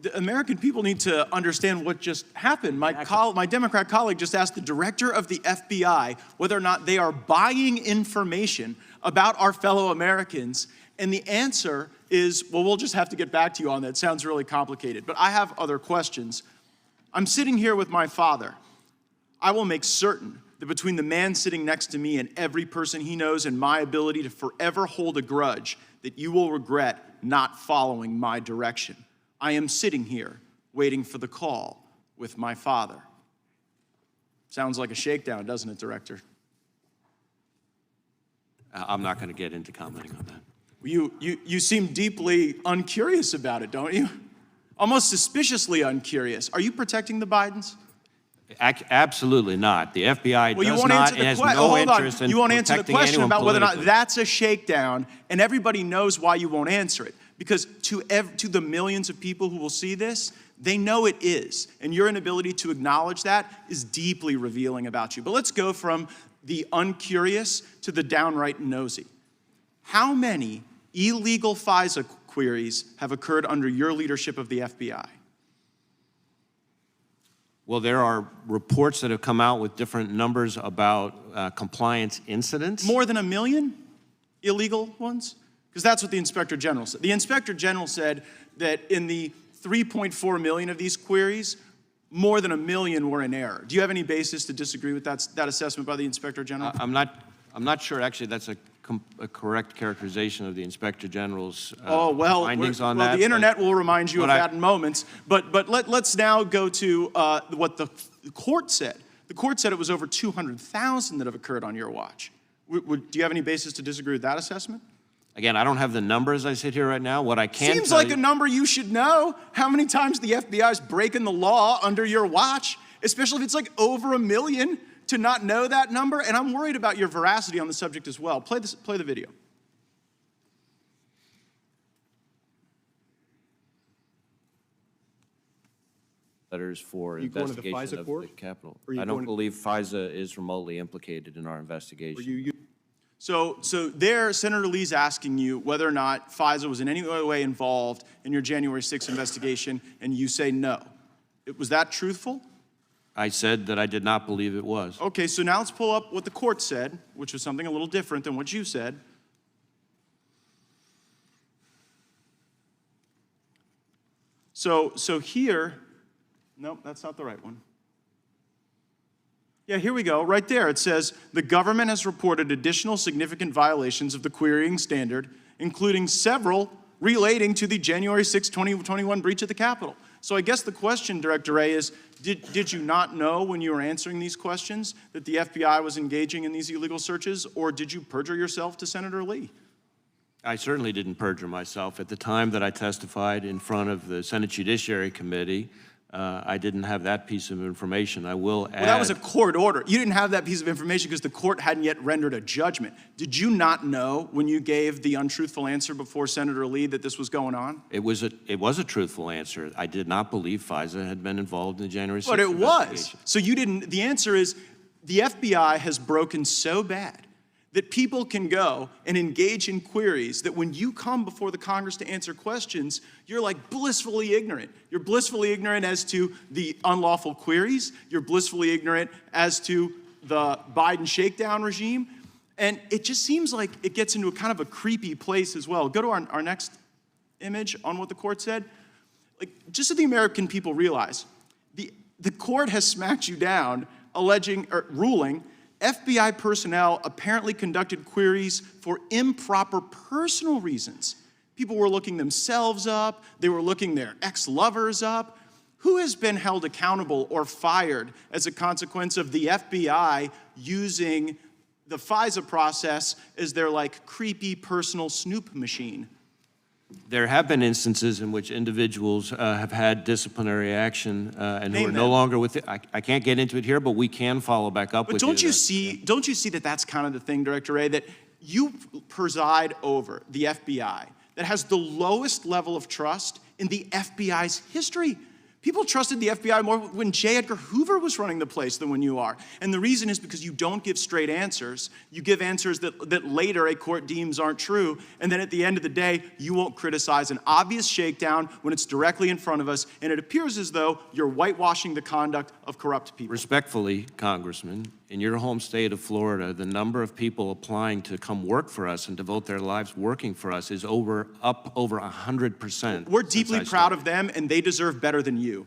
the American people need to understand what just happened. My Democrat colleague just asked the director of the FBI whether or not they are buying information about our fellow Americans, and the answer is, well, we'll just have to get back to you on that. It sounds really complicated, but I have other questions. I'm sitting here with my father. I will make certain that between the man sitting next to me and every person he knows and my ability to forever hold a grudge, that you will regret not following my direction. I am sitting here waiting for the call with my father. Sounds like a shakedown, doesn't it, Director? I'm not going to get into commenting on that. You seem deeply uncurious about it, don't you? Almost suspiciously uncurious. Are you protecting the Bidens? Absolutely not. The FBI well, does not and has no interest in you won't answer the question about whether or not that's a shakedown, and everybody knows why you won't answer it. Because to the millions of people who will see this, they know it is. And your inability to acknowledge that is deeply revealing about you. But let's go from the uncurious to the downright nosy. How many illegal FISA queries have occurred under your leadership of the FBI? Well, there are reports that have come out with different numbers about compliance incidents. More than 1 million illegal ones? Because that's what the Inspector General said. The Inspector General said that in the 3.4 million of these queries, more than 1 million were in error. Do you have any basis to disagree with that assessment by the Inspector General? I'm not sure actually that's a correct characterization of the Inspector General's findings on that. Well, the internet will remind you of that in moments. But let's now go to what the court said. The court said it was over 200,000 that have occurred on your watch. Do you have any basis to disagree with that assessment? Again, I don't have the number as I sit here right now. What I can Seems like a number you should know. How many times the FBI's breaking the law under your watch, especially if it's like over 1 million, to not know that number? And I'm worried about your veracity on the subject as well. Play the video. Letters for investigation of the Capitol. I don't believe FISA is remotely implicated in our investigation. So there, Senator Lee's asking you whether or not FISA was in any way involved in your January 6th investigation, and you say no. Was that truthful? I said that I did not believe it was. Okay, so now let's pull up what the court said, which was something a little different than what you said. So here, nope, that's not the right one. Yeah, here we go. Right there, it says, the government has reported additional significant violations of the querying standard, including several relating to the January 6, 2021 breach of the Capitol. So I guess the question, Director Wray, is did you not know when you were answering these questions that the FBI was engaging in these illegal searches, or did you perjure yourself to Senator Lee? I certainly didn't perjure myself. At the time that I testified in front of the Senate Judiciary Committee, I didn't have that piece of information. I will add... Well, that was a court order. You didn't have that piece of information because the court hadn't yet rendered a judgment. Did you not know when you gave the untruthful answer before Senator Lee that this was going on? It was a truthful answer. I did not believe FISA had been involved in the January 6th But it was. So you didn't... The answer is the FBI has broken so bad that people can go and engage in queries that when you come before the Congress to answer questions, you're like blissfully ignorant. You're blissfully ignorant as to the unlawful queries. You're blissfully ignorant as to the Biden shakedown regime. And it just seems like it gets into a kind of a creepy place as well. Go to our next image on what the court said. Like, just so the American people realize, the court has smacked you down, ruling FBI personnel apparently conducted queries for improper personal reasons. People were looking themselves up. They were looking their ex-lovers up. Who has been held accountable or fired as a consequence of the FBI using the FISA process as their like creepy personal snoop machine? There have been instances in which individuals have had disciplinary action and who are no longer with it. I can't get into it here, but we can follow back up with you. But don't you see that that's kind of the thing, Director Wray, that you preside over the FBI that has the lowest level of trust in the FBI's history? People trusted the FBI more when J. Edgar Hoover was running the place than when you are. And the reason is because you don't give straight answers. You give answers that later a court deems aren't true. And then at the end of the day, you won't criticize an obvious shakedown when it's directly in front of us. And it appears as though you're whitewashing the conduct of corrupt people. Respectfully, Congressman, in your home state of Florida, the number of people applying to come work for us and devote their lives working for us is up over 100%. We're deeply proud of them, and they deserve better than you.